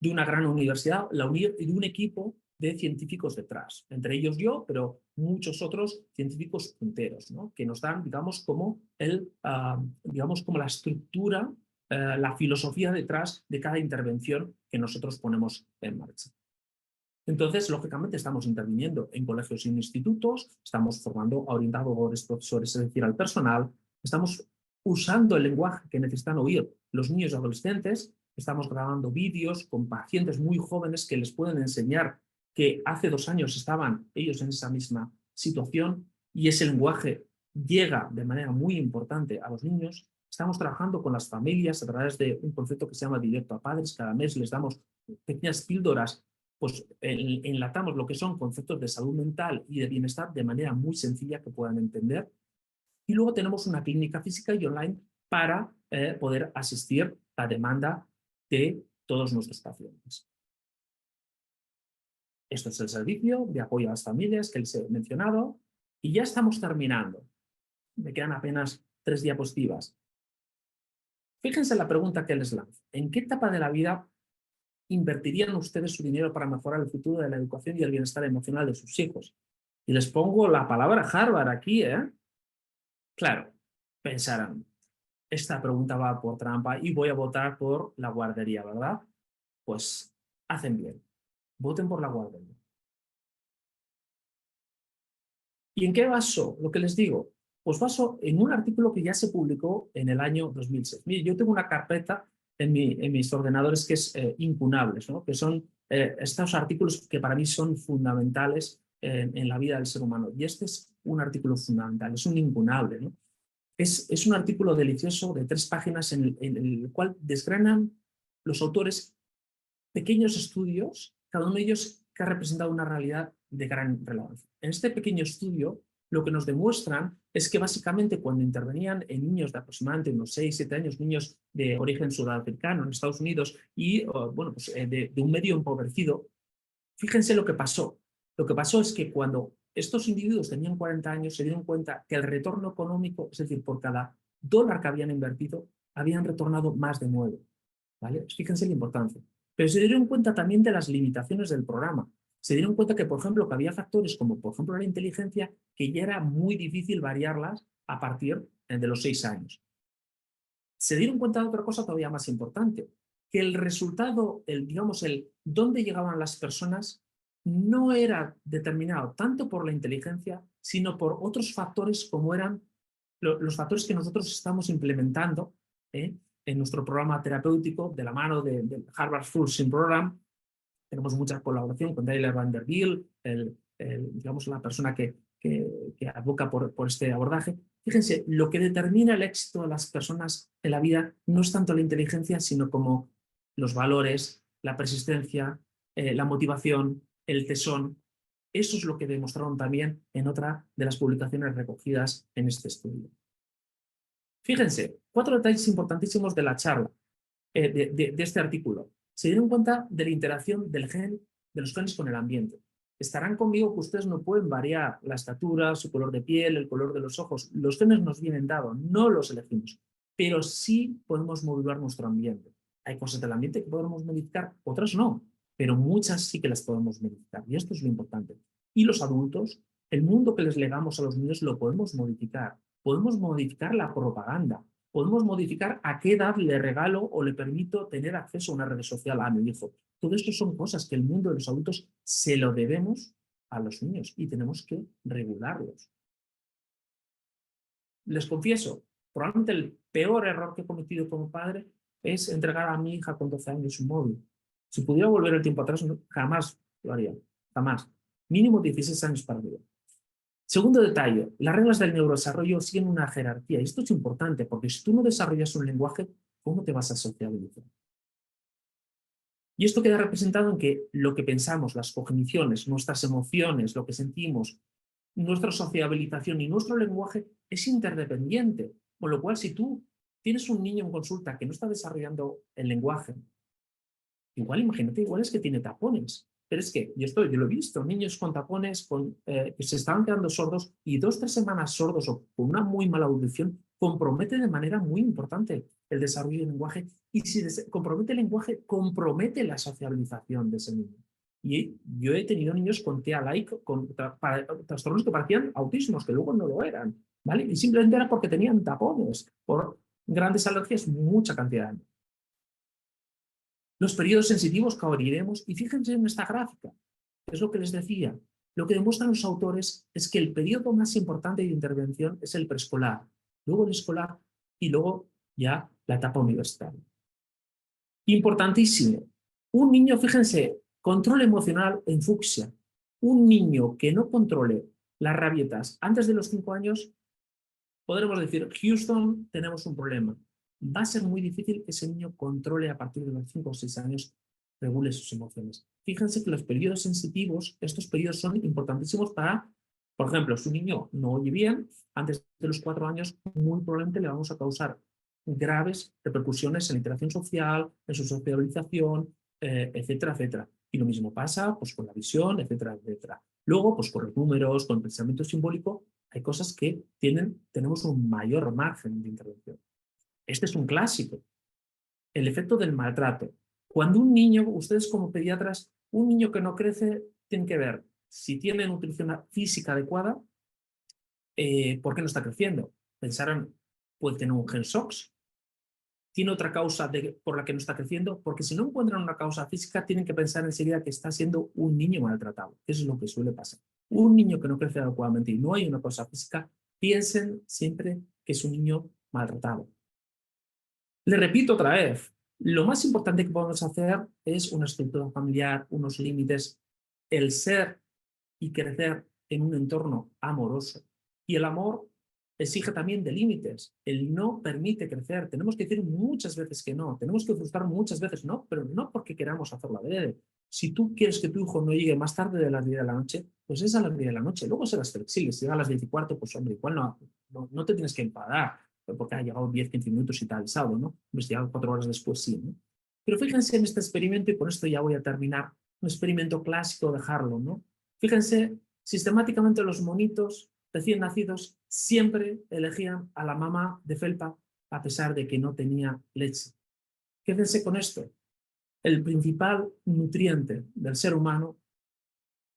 de una gran universidad, la UNIR, y de un equipo de científicos detrás, entre ellos yo, pero muchos otros científicos punteros, ¿no? Que nos dan, digamos, como la estructura, la filosofía detrás de cada intervención que nosotros ponemos en marcha. Entonces, lógicamente, estamos interviniendo en colegios y en institutos, estamos formando a orientadores, profesores, es decir, al personal, estamos usando el lenguaje que necesitan oír los niños y adolescentes, estamos grabando vídeos con pacientes muy jóvenes que les pueden enseñar que hace 2 años estaban ellos en esa misma situación y ese lenguaje llega de manera muy importante a los niños. Estamos trabajando con las familias a través de un concepto que se llama Directo a Padres. Cada mes les damos pequeñas píldoras, pues enlatamos lo que son conceptos de salud mental y de bienestar de manera muy sencilla que puedan entender. Y luego tenemos una clínica física y online para poder asistir a demanda de todos nuestros pacientes. Esto es el servicio de apoyo a las familias que les he mencionado y ya estamos terminando. Me quedan apenas 3 diapositivas. Fíjense la pregunta que les lanzo. ¿En qué etapa de la vida invertirían ustedes su dinero para mejorar el futuro de la educación y el bienestar emocional de sus hijos? Y les pongo la palabra Harvard aquí, ¿eh? Claro, pensarán, esta pregunta va por trampa y voy a votar por la guardería, ¿verdad? Pues hacen bien. Voten por la guardería. ¿Y en qué baso lo que les digo? Pues baso en un artículo que ya se publicó en el año 2006. Mire, yo tengo una carpeta en mis ordenadores que es incunables, ¿no? Que son estos artículos que para mí son fundamentales en la vida del ser humano. Y este es un artículo fundamental, es un incunable, ¿no? Es un artículo delicioso de 3 páginas en el cual desgranan los autores pequeños estudios, cada uno de ellos que ha representado una realidad de gran relevancia. En este pequeño estudio, lo que nos demuestran es que básicamente cuando intervenían en niños de aproximadamente unos 6-7 años, niños de origen sudafricano en Estados Unidos y bueno, pues, de un medio empobrecido, fíjense lo que pasó. Lo que pasó es que cuando estos individuos tenían 40 años, se dieron cuenta que el retorno económico, es decir, por cada dólar que habían invertido, habían retornado más de 9. ¿Vale? Fíjense la importancia. Pero se dieron cuenta también de las limitaciones del programa. Se dieron cuenta que, por ejemplo, que había factores como, por ejemplo, la inteligencia, que ya era muy difícil variarlas a partir de los 6 años. Se dieron cuenta de otra cosa todavía más importante, que el resultado, digamos, el dónde llegaban las personas, no era determinado tanto por la inteligencia, sino por otros factores como eran los factores que nosotros estamos implementando en nuestro programa terapéutico de la mano del Harvard Full Sim Program. Tenemos mucha colaboración con Tyler Vanderbilt, digamos, la persona que aboca por este abordaje. Fíjense, lo que determina el éxito de las personas en la vida no es tanto la inteligencia, sino como los valores, la persistencia, la motivación, el tesón. Eso es lo que demostraron también en otra de las publicaciones recogidas en este estudio. Fíjense, 4 detalles importantísimos de la charla, de este artículo. Se dieron cuenta de la interacción de los genes con el ambiente. Estarán conmigo que ustedes no pueden variar la estatura, su color de piel, el color de los ojos. Los genes nos vienen dados, no los elegimos, pero sí podemos modular nuestro ambiente. Hay cosas del ambiente que podemos modificar, otras no, pero muchas sí que las podemos modificar. Y esto es lo importante. Y los adultos, el mundo que les legamos a los niños lo podemos modificar. Podemos modificar la propaganda, podemos modificar a qué edad le regalo o le permito tener acceso a una red social a mi hijo. Todo esto son cosas que el mundo de los adultos se lo debemos a los niños y tenemos que regularlos. Les confieso, probablemente el peor error que he cometido como padre es entregar a mi hija con 12 años un móvil. Si pudiera volver el tiempo atrás, jamás lo haría, jamás. Mínimo 16 años para arriba. Segundo detalle, las reglas del neurodesarrollo siguen una jerarquía. Y esto es importante porque si tú no desarrollas un lenguaje, ¿cómo te vas a sociabilizar? Y esto queda representado en que lo que pensamos, las cogniciones, nuestras emociones, lo que sentimos, nuestra sociabilización y nuestro lenguaje es interdependiente. Con lo cual, si tú tienes un niño en consulta que no está desarrollando el lenguaje, igual, imagínate, igual es que tiene tapones. Pero es que, yo lo he visto, niños con tapones que se estaban quedando sordos y 2-3 semanas sordos o con una muy mala audición compromete de manera muy importante el desarrollo del lenguaje. Y si compromete el lenguaje, compromete la socialización de ese niño. Y yo he tenido niños con TEA-like, con trastornos que parecían autismos, que luego no lo eran, ¿vale? Y simplemente era porque tenían tapones, por grandes alergias, mucha cantidad de años. Los periodos sensitivos que abriremos, y fíjense en esta gráfica, es lo que les decía. Lo que demuestran los autores es que el periodo más importante de intervención es el preescolar, luego el escolar y luego ya la etapa universitaria. Importantísimo. Un niño, fíjense, control emocional en fucsia. Un niño que no controle las rabietas antes de los 5 años, podremos decir, Houston, tenemos un problema. Va a ser muy difícil que ese niño controle a partir de los 5 o 6 años, regule sus emociones. Fíjense que los periodos sensitivos, estos periodos son importantísimos para, por ejemplo, si un niño no oye bien, antes de los 4 años, muy probablemente le vamos a causar graves repercusiones en la interacción social, en su socialización, etcétera, etcétera. Y lo mismo pasa pues, con la visión, etcétera, etcétera. Luego, pues con los números, con el pensamiento simbólico, hay cosas que tenemos un mayor margen de intervención. Este es un clásico. El efecto del maltrato. Cuando un niño, ustedes como pediatras, un niño que no crece, tienen que ver si tiene nutrición física adecuada, ¿por qué no está creciendo? Pensarán, puede tener un gen SOX, tiene otra causa por la que no está creciendo, porque si no encuentran una causa física, tienen que pensar enseguida que está siendo un niño maltratado. Eso es lo que suele pasar. Un niño que no crece adecuadamente y no hay una causa física, piensen siempre que es un niño maltratado. Le repito otra vez, lo más importante que podemos hacer es una estructura familiar, unos límites, el ser y crecer en un entorno amoroso. Y el amor exige también de límites. El no permite crecer. Tenemos que decir muchas veces que no. Tenemos que frustrar muchas veces no, pero no porque queramos hacerlo adrede. Si tú quieres que tu hijo no llegue más tarde de las 10 de la noche, pues es a las 10 de la noche. Luego serás flexible. Si llega a las 10 y cuarto, pues hombre, igual no te tienes que enfadar porque ha llegado 10, 15 minutos y tal, sábado, ¿no? Pues llegado 4 horas después, sí, ¿no? Pero fíjense en este experimento, y con esto ya voy a terminar, un experimento clásico, dejarlo, ¿no? Fíjense, sistemáticamente los monitos recién nacidos siempre elegían a la mamá de felpa a pesar de que no tenía leche. Quédense con esto. El principal nutriente del ser humano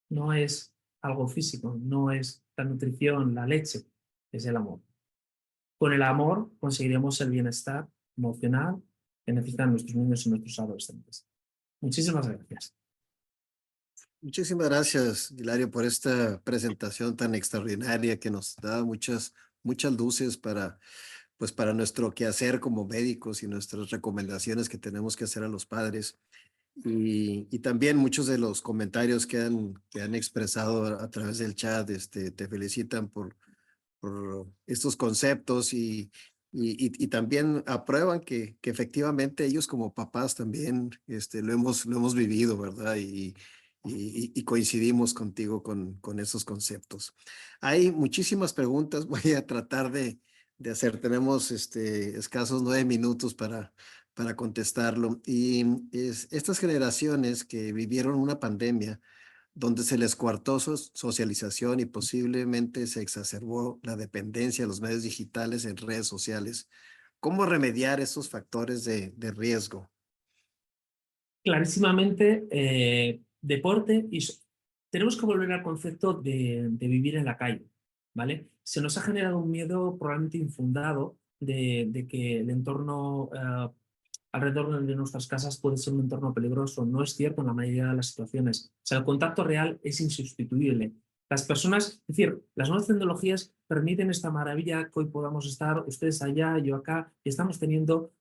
no es algo físico, no es la nutrición, la leche, es el amor. Con el amor conseguiremos el bienestar emocional que necesitan nuestros niños y nuestros adolescentes. Muchísimas gracias. Muchísimas gracias, Hilario, por esta presentación tan extraordinaria que nos da muchas luces para, pues, para nuestro quehacer como médicos y nuestras recomendaciones que tenemos que hacer a los padres. Y también muchos de los comentarios que han expresado a través del chat, te felicitan por estos conceptos y también aprueban que efectivamente ellos como papás también lo hemos vivido, ¿verdad? Y coincidimos contigo con esos conceptos. Hay muchísimas preguntas, voy a tratar de hacer, tenemos escasos 9 minutos para contestarlo. Y estas generaciones que vivieron una pandemia, donde se les coartó su socialización y posiblemente se exacerbó la dependencia de los medios digitales en redes sociales. ¿Cómo remediar esos factores de riesgo? Clarísimamente, deporte y tenemos que volver al concepto de vivir en la calle, ¿vale? Se nos ha generado un miedo probablemente infundado de que el entorno alrededor de nuestras casas puede ser un entorno peligroso. No es cierto en la mayoría de las situaciones. O sea, el contacto real es insustituible. Las personas, es decir, las nuevas tecnologías permiten esta maravilla que hoy podamos estar ustedes allá, yo acá, y estamos teniendo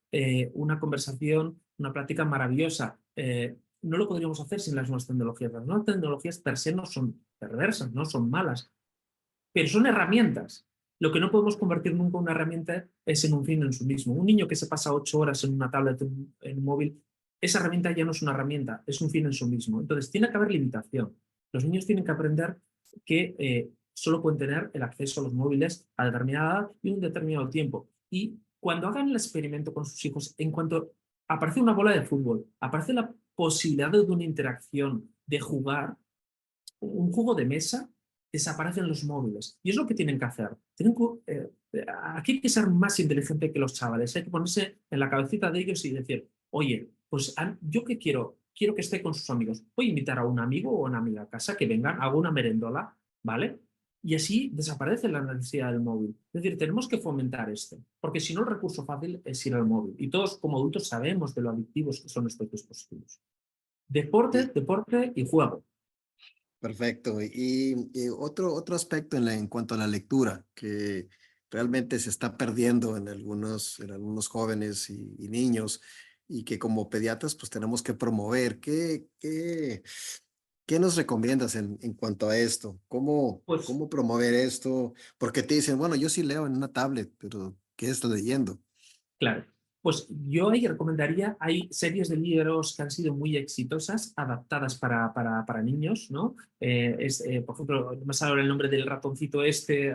una conversación, una práctica maravillosa. No lo podríamos hacer sin las nuevas tecnologías. Las nuevas tecnologías per se no son perversas, no son malas, pero son herramientas. Lo que no podemos convertir nunca en una herramienta es en un fin en sí mismo. Un niño que se pasa 8 horas en una tablet, en un móvil, esa herramienta ya no es una herramienta, es un fin en sí mismo. Entonces, tiene que haber limitación. Los niños tienen que aprender que solo pueden tener el acceso a los móviles a determinada edad y un determinado tiempo. Y cuando hagan el experimento con sus hijos, en cuanto aparece una bola de fútbol, aparece la posibilidad de una interacción, de jugar, un juego de mesa, desaparecen los móviles. Y es lo que tienen que hacer. Aquí hay que ser más inteligente que los chavales. Hay que ponerse en la cabecita de ellos y decir, oye, pues yo qué quiero, quiero que esté con sus amigos. Voy a invitar a un amigo o una amiga a casa que vengan, hago una merendola, ¿vale? Y así desaparece la necesidad del móvil. Es decir, tenemos que fomentar esto, porque si no el recurso fácil es ir al móvil. Y todos como adultos sabemos de lo adictivos que son estos dispositivos. Deporte, Y, deporte y juego. perfecto. Y otro aspecto en cuanto a la lectura, que realmente se está perdiendo en algunos jóvenes y niños, y que como pediatras pues tenemos que promover. ¿Qué nos recomiendas en cuanto a esto? Pues ¿Cómo promover esto? Porque te dicen, bueno, yo sí leo en una tablet, pero ¿qué estás leyendo? claro, pues yo ahí recomendaría, hay series de libros que han sido muy exitosas, adaptadas para niños, ¿no? Por ejemplo, no me sale ahora el nombre del ratoncito este,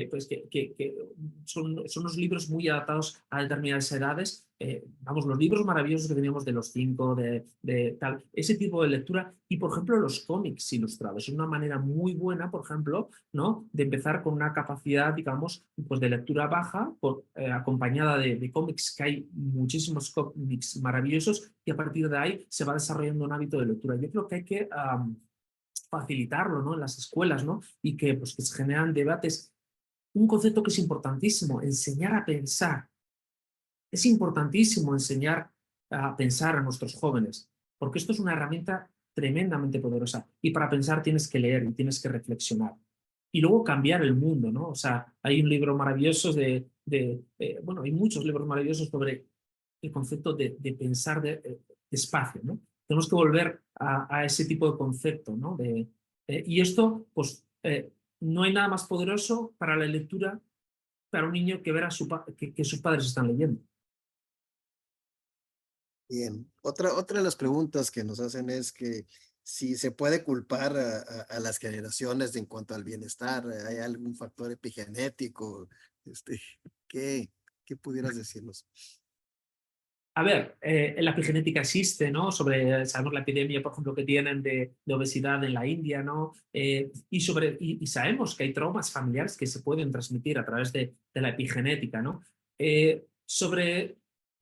pues que son unos libros muy adaptados a determinadas edades. Vamos, los libros maravillosos que teníamos de los cinco, de tal, ese tipo de lectura, y por ejemplo los cómics ilustrados, es una manera muy buena, por ejemplo, ¿no? De empezar con una capacidad, digamos, pues de lectura baja, acompañada de cómics, que hay muchísimos cómics maravillosos, y a partir de ahí se va desarrollando un hábito de lectura. Yo creo que hay que facilitarlo, ¿no? En las escuelas, ¿no? Y pues, que se generan debates. Un concepto que es importantísimo, enseñar a pensar. Es importantísimo enseñar a pensar a nuestros jóvenes, porque esto es una herramienta tremendamente poderosa. Y para pensar tienes que leer y tienes que reflexionar. Y luego cambiar el mundo, ¿no? O sea, hay un libro maravilloso bueno, hay muchos libros maravillosos sobre el concepto de pensar despacio, ¿no? Tenemos que volver a ese tipo de concepto, ¿no? Y esto, pues, no hay nada más poderoso para la lectura para un niño que ver que sus padres están leyendo. Bien, otra de las preguntas que nos hacen es que si se puede culpar a las generaciones en cuanto al bienestar, ¿hay algún factor epigenético? Este, ¿qué, qué pudieras decirnos? A ver, la epigenética existe, ¿no? Sabemos la epidemia, por ejemplo, que tienen de obesidad en la India, ¿no? Y sabemos que hay traumas familiares que se pueden transmitir a través de la epigenética, ¿no?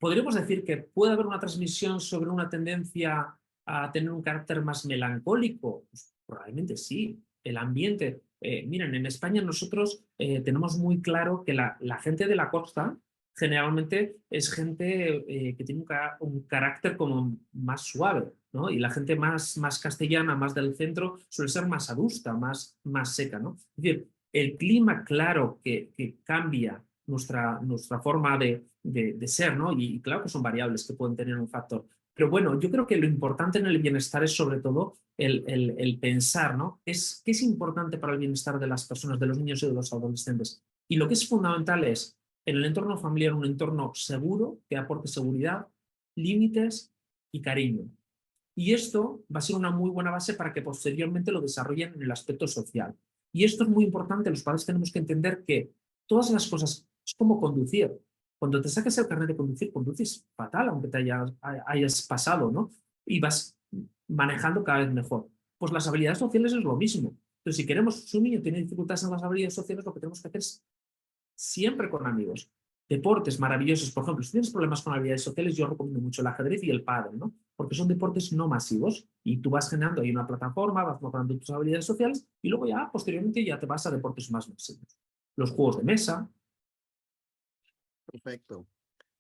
Podríamos decir que puede haber una transmisión sobre una tendencia a tener un carácter más melancólico. Pues, probablemente sí. El ambiente. Miren, en España nosotros tenemos muy claro que la gente de la costa generalmente es gente que tiene un carácter como más suave, ¿no? Y la gente más castellana, más del centro, suele ser más adusta, más seca, ¿no? Es decir, el clima, claro, que cambia nuestra forma de ser, ¿no? Y claro que son variables que pueden tener un factor. Pero bueno, yo creo que lo importante en el bienestar es sobre todo el pensar, ¿no? ¿Qué es importante para el bienestar de las personas, de los niños y de los adolescentes? Y lo que es fundamental es en el entorno familiar un entorno seguro que aporte seguridad, límites y cariño. Y esto va a ser una muy buena base para que posteriormente lo desarrollen en el aspecto social. Y esto es muy importante, los padres tenemos que entender que todas las cosas es como conducir. Cuando te saques el carnet de conducir, conduces fatal, aunque hayas pasado, ¿no? Y vas manejando cada vez mejor. Pues las habilidades sociales es lo mismo. Entonces, si queremos, si un niño tiene dificultades en las habilidades sociales, lo que tenemos que hacer es siempre con amigos. Deportes maravillosos, por ejemplo, si tienes problemas con habilidades sociales, yo recomiendo mucho el ajedrez y el pádel, ¿no? Porque son deportes no masivos y tú vas generando ahí una plataforma, vas mejorando tus habilidades sociales y luego ya, posteriormente, ya te vas a deportes más masivos. Los juegos de mesa. Perfecto.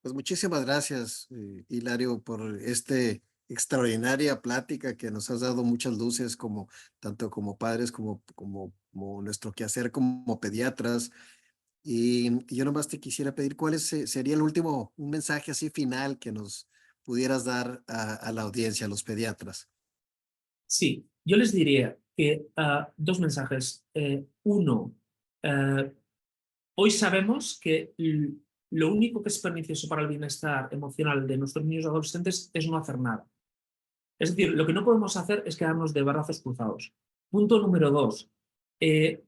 Pues muchísimas gracias, Hilario, por extraordinaria plática que nos has dado muchas luces como tanto como padres como nuestro quehacer como pediatras. Y yo nomás te quisiera pedir sería el último, un mensaje así final que nos pudieras dar a la audiencia, a los pediatras. Sí, yo les diría que dos mensajes. Uno, uh, hoy sabemos que lo único que es pernicioso para el bienestar emocional de nuestros niños y adolescentes es no hacer nada. Es decir, lo que no podemos hacer es quedarnos de brazos cruzados. Punto número dos.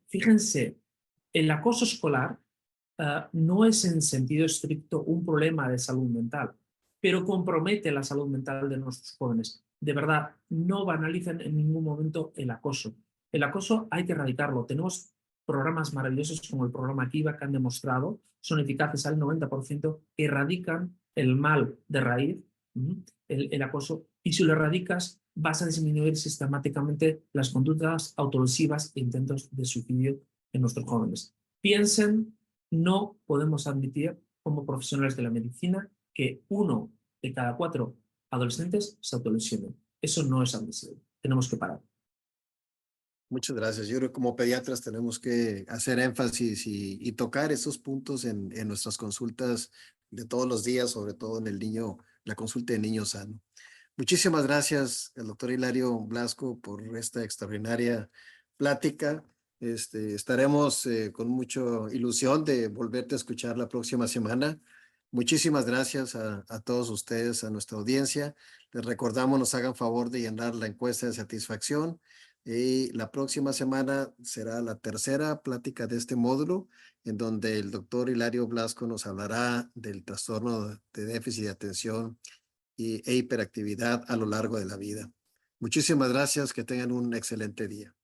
Fíjense, el acoso escolar no es en sentido estricto un problema de salud mental, pero compromete la salud mental de nuestros jóvenes. De verdad, no banalicen en ningún momento el acoso. El acoso hay que erradicarlo. Tenemos programas maravillosos como el programa Kiva que han demostrado, son eficaces al 90%, erradican el mal de raíz, el acoso, y si lo erradicas vas a disminuir sistemáticamente las conductas autolesivas e intentos de suicidio en nuestros jóvenes. Piensen, no podemos admitir como profesionales de la medicina que 1 de cada 4 adolescentes se autolesionen. Eso no es admisible. Tenemos que parar. Muchas gracias. Yo creo que como pediatras tenemos que hacer énfasis y tocar esos puntos en nuestras consultas de todos los días, sobre todo en la consulta de niño sano. Muchísimas gracias, el doctor Hilario Blasco, por esta extraordinaria plática. Estaremos con mucha ilusión de volverte a escuchar la próxima semana. Muchísimas gracias a todos ustedes, a nuestra audiencia. Les recordamos, nos hagan favor de llenar la encuesta de satisfacción. Y la próxima semana será la tercera plática de este módulo, en donde el doctor Hilario Blasco nos hablará del trastorno de déficit de atención e hiperactividad a lo largo de la vida. Muchísimas gracias, que tengan un excelente día.